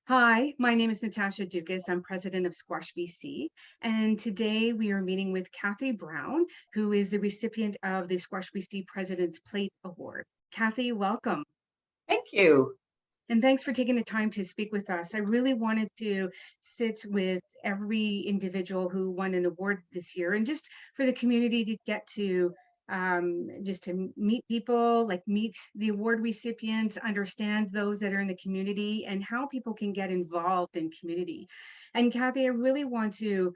Hi, my name is Natasha Dukas. I'm president of Squash BC. And today we are meeting with Cathy Brown, who is the recipient of the Squash BC President's Plate Award. Cathy, welcome. Thank you. And thanks for taking the time to speak with us. I really wanted to sit with every individual who won an award this year and just for the community to get to just to meet people, like meet the award recipients, understand those that are in the community and how people can get involved in community. And Cathy, I really want to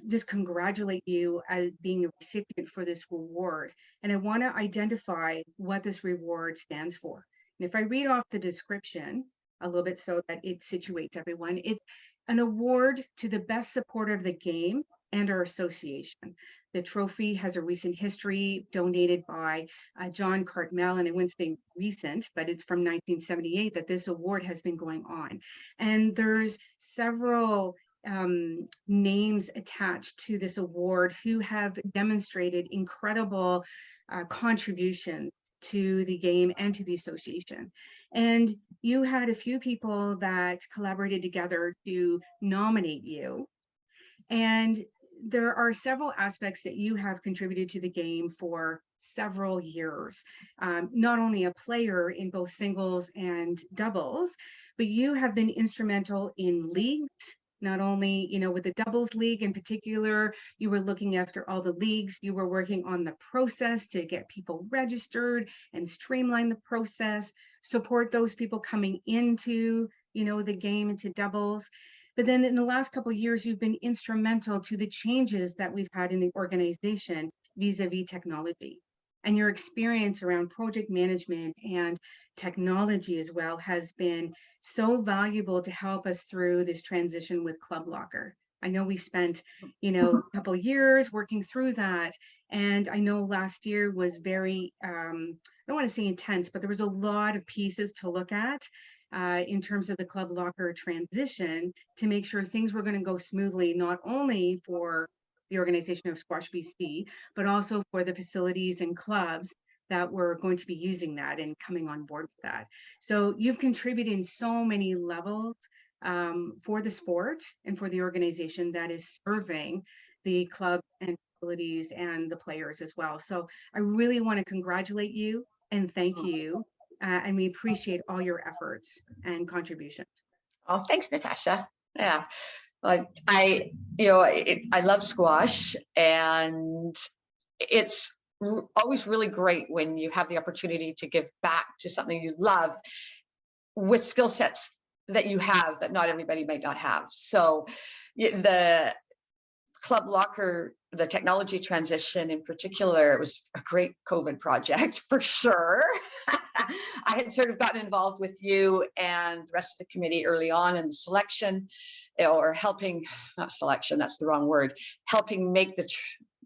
just congratulate you as being a recipient for this reward. And I want to identify what this reward stands for. And if I read off the description a little bit so that it situates everyone, it's an award to the best supporter of the game and our association. The trophy has a recent history donated by John Cartmel, and I wouldn't say recent, but it's from 1978 that this award has been going on. And there's several names attached to this award who have demonstrated incredible contributions to the game and to the association. And you had a few people that collaborated together to nominate you. And there are several aspects that you have contributed to the game for several years. Not only a player in both singles and doubles, but you have been instrumental in leagues, not only, with the doubles league in particular, you were looking after all the leagues, you were working on the process to get people registered and streamline the process, support those people coming into, the game, into doubles. But then in the last couple of years, you've been instrumental to the changes that we've had in the organization vis-a-vis technology. And your experience around project management and technology as well has been so valuable to help us through this transition with ClubLocker. I know we spent, a couple of years working through that. And I know last year was very, I don't want to say intense, but there was a lot of pieces to look at in terms of the ClubLocker transition to make sure things were going to go smoothly, not only for the organization of Squash BC, but also for the facilities and clubs that were going to be using that and coming on board with that. So you've contributed in so many levels for the sport and for the organization that is serving the club and facilities and the players as well. So I really want to congratulate you and thank you. And we appreciate all your efforts and contributions. Oh, thanks, Natasha. Yeah. I love squash, and it's always really great when you have the opportunity to give back to something you love with skill sets that you have that not everybody might not have. So the ClubLocker, the technology transition in particular, it was a great COVID project for sure. I had sort of gotten involved with you and the rest of the committee early on in the selection, or helping, not selection, that's the wrong word, helping make the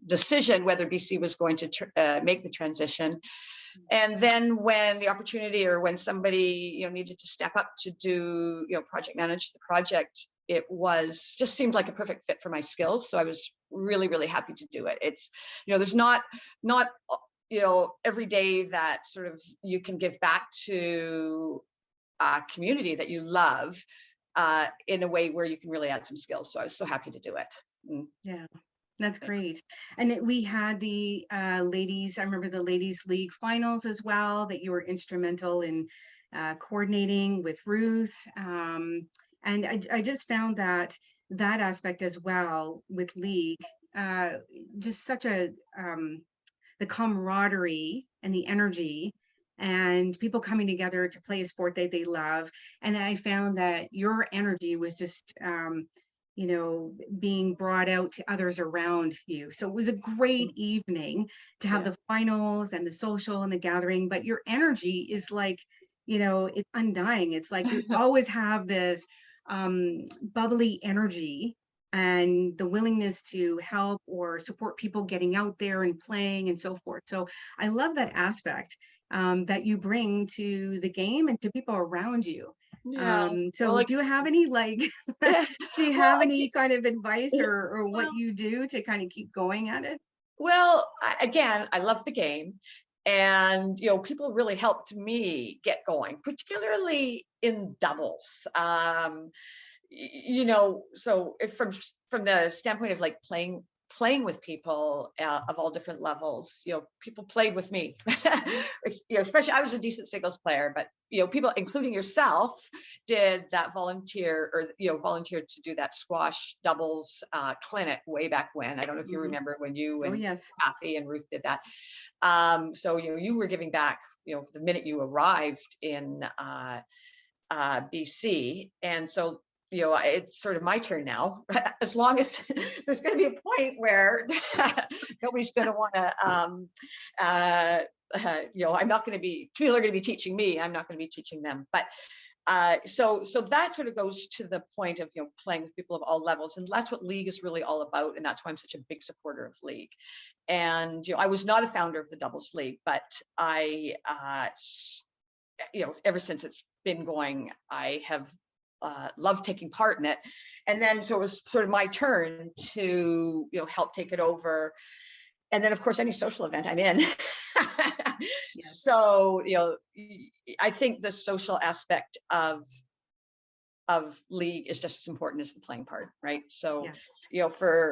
decision whether BC was going to make the transition. And then when the opportunity, or when somebody needed to step up to do project manage the project, it was just seemed like a perfect fit for my skills. So I was really, really happy to do it. It's there's not every day that sort of you can give back to a community that you love in a way where you can really add some skills. So I was so happy to do it. Yeah, that's great. And we had the ladies, I remember the ladies league finals as well, that you were instrumental in coordinating with Ruth. And I just found that aspect as well with league, just such a, the camaraderie and the energy and people coming together to play a sport that they love. And I found that your energy was just, being brought out to others around you. So it was a great evening to have the finals and the social and the gathering, but your energy is like, it's undying. It's like you always have this bubbly energy and the willingness to help or support people getting out there and playing and so forth. So I love that aspect that you bring to the game and to people around you. Yeah. So do you have any do you Well, have any kind of advice or what well, you do to kind of keep going at it? well, again, I love the game. And, people really helped me get going, particularly in doubles. So if from the standpoint of like playing with people of all different levels, people played with me. Especially I was a decent singles player, but people, including yourself, did that volunteered to do that squash doubles clinic way back when. I don't know if you Mhm. remember when you Oh, and yes. Cathy and Ruth did that. So you were giving back, the minute you arrived in BC, and so it's sort of my turn now. As long as there's going to be a point where nobody's going to want to, I'm not going to be. People are going to be teaching me. I'm not going to be teaching them. But so that sort of goes to the point of playing with people of all levels, and that's what League is really all about, and that's why I'm such a big supporter of League. And I was not a founder of the Doubles League, but I ever since it's been going, I have loved taking part in it. And then so it was sort of my turn to help take it over. And then of course any social event I'm in. Yes. So I think the social aspect of League is just as important as the playing part, right? So Yeah.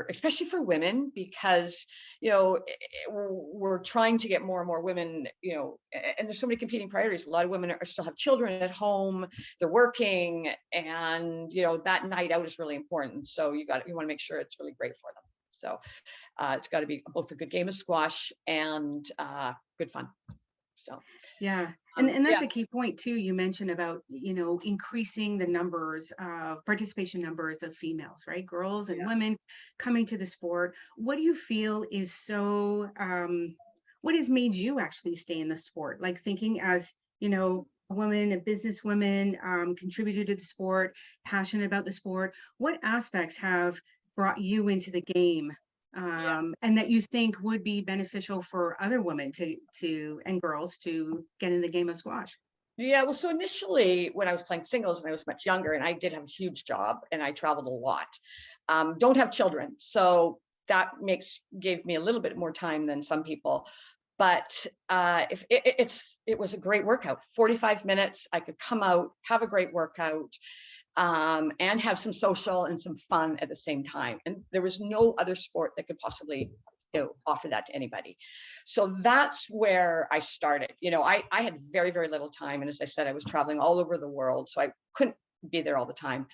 especially for women, because we're trying to get more and more women, and there's so many competing priorities. A lot of women still have children at home, they're working, and that night out is really important. So you want to make sure it's really great for them. So it's got to be both a good game of squash and good fun. So Yeah. And yeah. that's a key point too. You mentioned about, increasing the numbers of participation numbers of females, right? Girls and women coming to the sport. What do you feel is what has made you actually stay in the sport? Like thinking as, a woman, a businesswoman, contributed to the sport, passionate about the sport. What aspects have brought you into the game, Yeah. and that you think would be beneficial for other women to and girls to get in the game of squash? Yeah, well, so initially when I was playing singles and I was much younger, and I did have a huge job and I traveled a lot, don't have children. So that gave me a little bit more time than some people. But if it was a great workout, 45 minutes, I could come out, have a great workout, and have some social and some fun at the same time. And there was no other sport that could possibly offer that to anybody. So that's where I started. I had very, very little time. And as I said, I was traveling all over the world, so I couldn't be there all the time.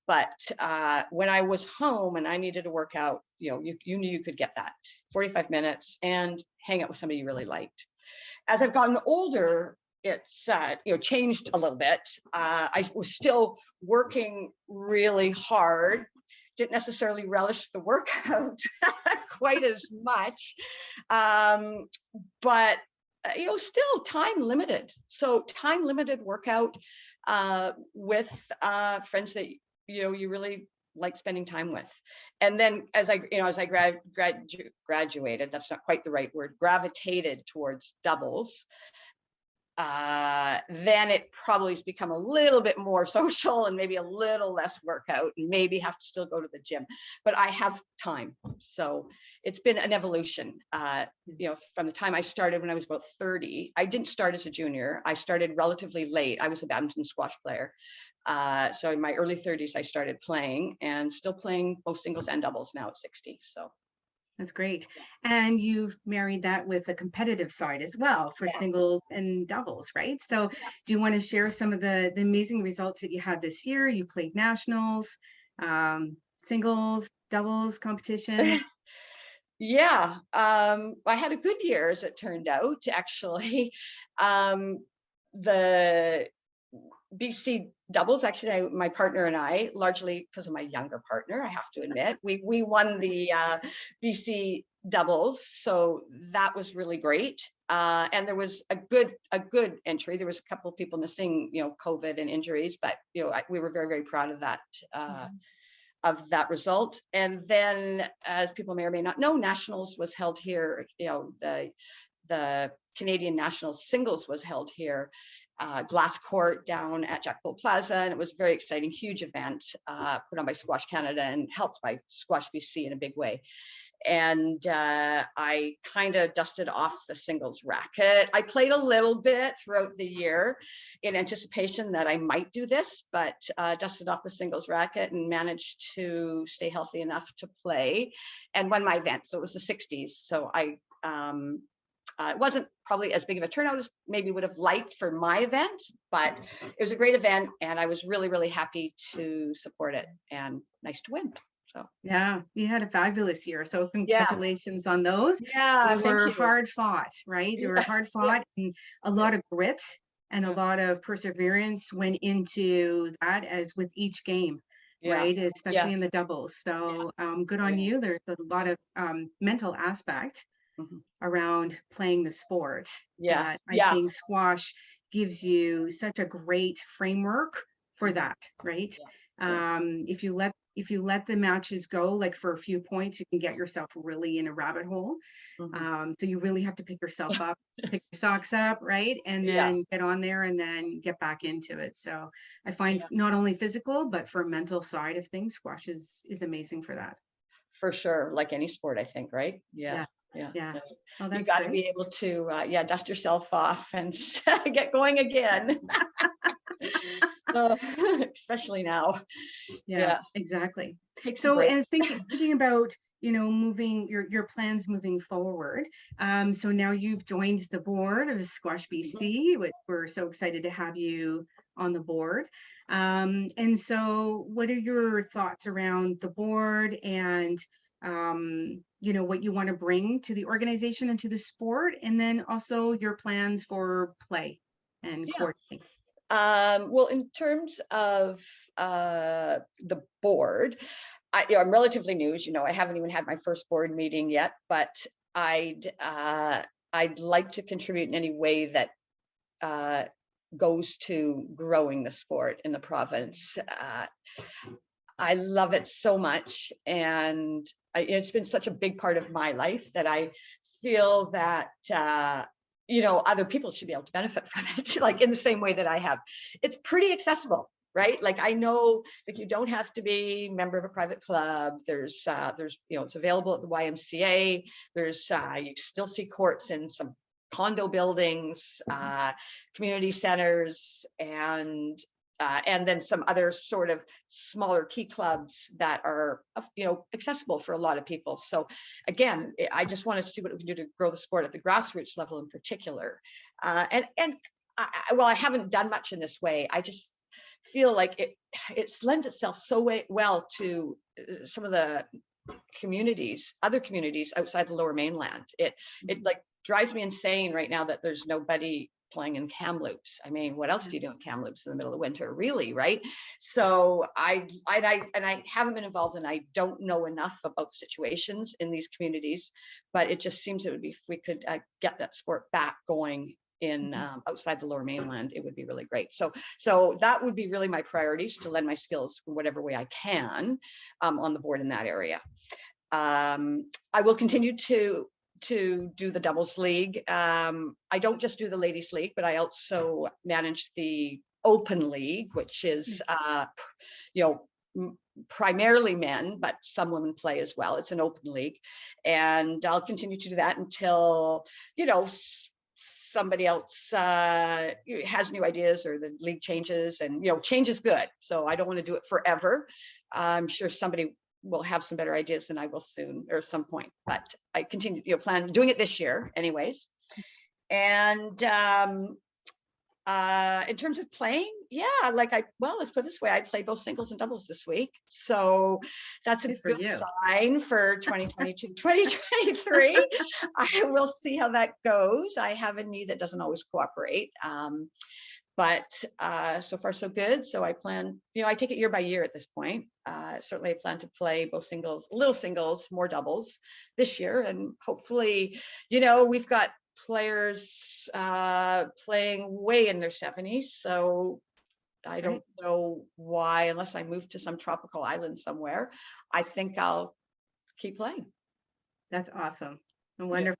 But when I was home and I needed to work out, you knew you could get that 45 minutes and hang out with somebody you really liked. As I've gotten older, it's changed a little bit. I was still working really hard, didn't necessarily relish the workout quite as much, but still time limited. So time limited workout with friends that you really like spending time with. And then as I graduated, that's not quite the right word, gravitated towards doubles, then it probably has become a little bit more social and maybe a little less workout, and maybe have to still go to the gym, but I have time. So it's been an evolution. From the time I started when I was about 30, I didn't start as a junior. I started relatively late. I was a badminton squash player. So in my early 30s, I started playing, and still playing both singles and doubles now at 60. So That's great. And you've married that with a competitive side as well for yeah. singles and doubles, right? So do you want to share some of the amazing results that you had this year? You played nationals, singles, doubles competition. Yeah, I had a good year, as it turned out, actually. The BC doubles, actually, my partner and I, largely because of my younger partner, I have to admit, we won the BC doubles, so that was really great. And there was a good entry. There was a couple of people missing, COVID and injuries, but we were very, very proud of that. Of that result. And then, as people may or may not know, nationals was held here. The Canadian nationals singles was held here, glass court down at Jack Bull Plaza, and it was a very exciting, huge event put on by Squash Canada and helped by Squash BC in a big way. And I kind of dusted off the singles racket. I played a little bit throughout the year in anticipation that I might do this, but dusted off the singles racket and managed to stay healthy enough to play and won my event. So it was the 60s. So it wasn't probably as big of a turnout as maybe would have liked for my event, but it was a great event and I was really, really happy to support it and nice to win. So Yeah, you had a fabulous year. So yeah, congratulations on those. yeah, They thank were you. hard fought, right? They were Yeah, hard yeah, fought, and a lot of grit and a yeah, lot of perseverance went into that, as with each game, yeah, right? yeah, Especially in the doubles. yeah, So good oh on yeah. you. There's a lot of mental aspect Mhm. around playing the sport Yeah, that I yeah, think squash gives you such a great framework for mhm, that, right? yeah, yeah, If you let the matches go like for a few points, you can get yourself really in a rabbit hole. mhm. So you really have to pick yourself up, pick your socks up, right? And Yeah, then get on there and then get back into it. So I find yeah, not only physical, but for mental side of things, squash is amazing for that. for sure. Like any sport, I think, right? Yeah, Yeah. yeah, Yeah. yeah. Oh, You that's got to great. be able to, yeah, dust yourself off and get going again. Uh, especially now. Yeah, Yeah, exactly. take some So, and breaks. thinking about, moving your plans moving forward. So now you've joined the board of Squash Mhm. BC, which we're so excited to have you on the board. And so what are your thoughts around the board and what you want to bring to the organization and to the sport, and then also your plans for play and Yeah. coordinating? Well, in terms of the board, I'm relatively new, as you know. I haven't even had my first board meeting yet, but I'd uh, I'd like to contribute in any way that uh, goes to growing the sport in the province. I love it so much, and it's been such a big part of my life that I feel that other people should be able to benefit from it, like in the same way that I have. It's pretty accessible, right? Like I know that you don't have to be a member of a private club. There's it's available at the YMCA. There's you still see courts in some condo buildings, community centers, and then some other sort of smaller key clubs that are accessible for a lot of people. So again, I just wanted to see what we can do to grow the sport at the grassroots level in particular. And I haven't done much in this way. I just feel like it lends itself so well to some of the other communities outside the Lower Mainland. It like drives me insane right now that there's nobody playing in Kamloops. I mean, what else do you do in Kamloops in the middle of winter, really, right? So I haven't been involved, and I don't know enough about situations in these communities, but it just seems it would be, if we could get that sport back going in Mhm. outside the Lower Mainland, it would be really great. So that would be really my priorities, to lend my skills in whatever way I can on the board in that area. I will continue to do the doubles league. I don't just do the ladies league, but I also manage the open league, which is you know primarily men, but some women play as well. It's an open league, and I'll continue to do that until somebody else has new ideas, or the league changes. And change is good, so I don't want to do it forever. I'm sure somebody will have some better ideas than I will soon, or some point, but I continue, plan doing it this year anyways. And in terms of playing, yeah, let's put it this way, I play both singles and doubles this week. So that's a Good for good you. sign for 2022, 2023. I will see how that goes. I have a knee that doesn't always cooperate. But so far so good. So I plan, I take it year by year at this point. Certainly I plan to play both singles, little singles, more doubles this year. And hopefully, we've got players playing way in their 70s. So I don't Right. know why, unless I move to some tropical island somewhere, I think I'll keep playing. That's awesome. Yeah. Wonderful.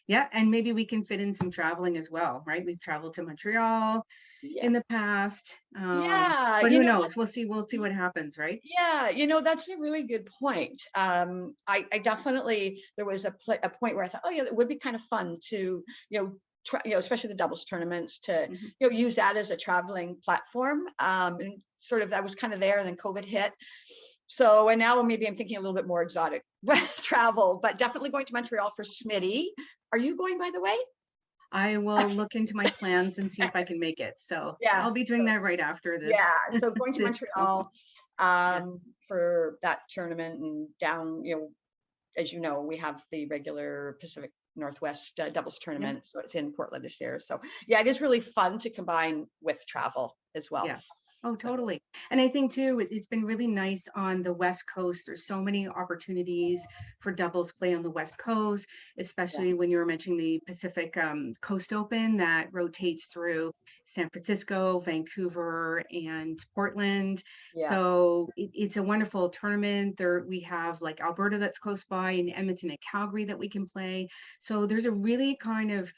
Yeah, and maybe we can fit in some traveling as well, right? We've traveled to Montreal Yeah. in the past, Yeah. but who knows? We'll see what happens, right? Yeah, that's a really good point. I definitely, there was a point where I thought, oh yeah, it would be kind of fun to, especially the doubles tournaments, to, Mhm. use that as a traveling platform. And sort of, I was kind of there, and then COVID hit. So, and now maybe I'm thinking a little bit more exotic travel, but definitely going to Montreal for Smitty. Are you going, by the way? I will look into my plans and see if I can make it. So Yeah. I'll be doing So that right after this yeah, so going to this call. Montreal Yeah. for that tournament, and down, as you know, we have the regular Pacific Northwest doubles Yeah. tournament, so it's in Portland this year. So yeah, it is really fun to combine with travel as well. Yeah. Oh, So totally. And I think too, it's been really nice on the West Coast. There's so many opportunities for doubles play on the West Coast, yeah, especially when you were mentioning the Pacific Coast Open that rotates through San Francisco, Vancouver, and Portland. yeah, So it's a wonderful tournament. There we have like Alberta that's close by, and Edmonton and Calgary that we can play. So there's a really kind of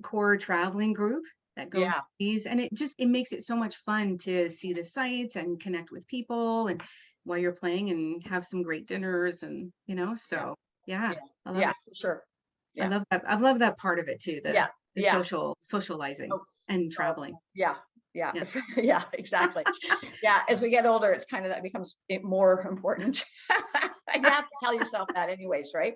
core traveling group that goes to yeah, these, and it makes it so much fun to see the sites and connect with people and while you're playing and have some great dinners, and yeah, so yeah, yeah, I love yeah, it. for sure. I Yeah, love that. I love that part of it too, the yeah, the yeah. socializing Oh, and oh, traveling. yeah, yeah, Yeah. yeah, exactly. Yeah, as we get older, it's kind of, that becomes more important. You have to tell yourself that anyways, right?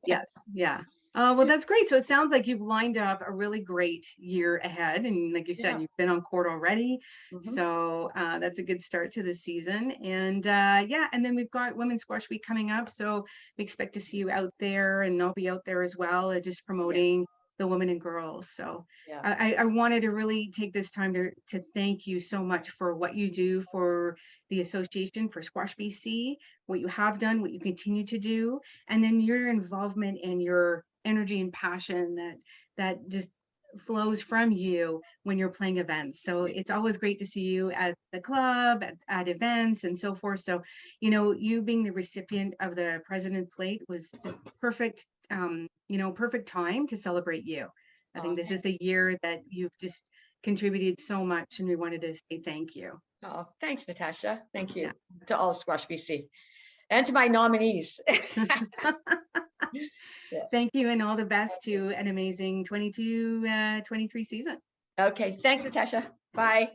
Yes, yeah. Well, that's great. So it sounds like you've lined up a really great year ahead, and like you said, Yeah. you've been on court already. Hmm. So that's a good start to the season. And yeah, and then we've got Women's Squash Week coming up, so we expect to see you out there, and I'll be out there as well, just Yeah, promoting the women and girls. So yeah, I wanted to really take this time to thank you so much for what you do for the Association for Squash BC, what you have done, what you continue to do, and then your involvement and your energy and passion that just flows from you when you're playing events. So yeah. it's always great to see you at the club, at events and so forth. So you being the recipient of the President Plate was just perfect, perfect time to celebrate you. I think Oh, this is a year that you've just contributed so much, and we wanted to say thank you. thanks, Natasha. Thank Yeah. you to all of Squash BC and to my nominees. Yeah. Thank you, and all the best to an amazing 22, 23 season. Okay. Thanks, Natasha. Bye.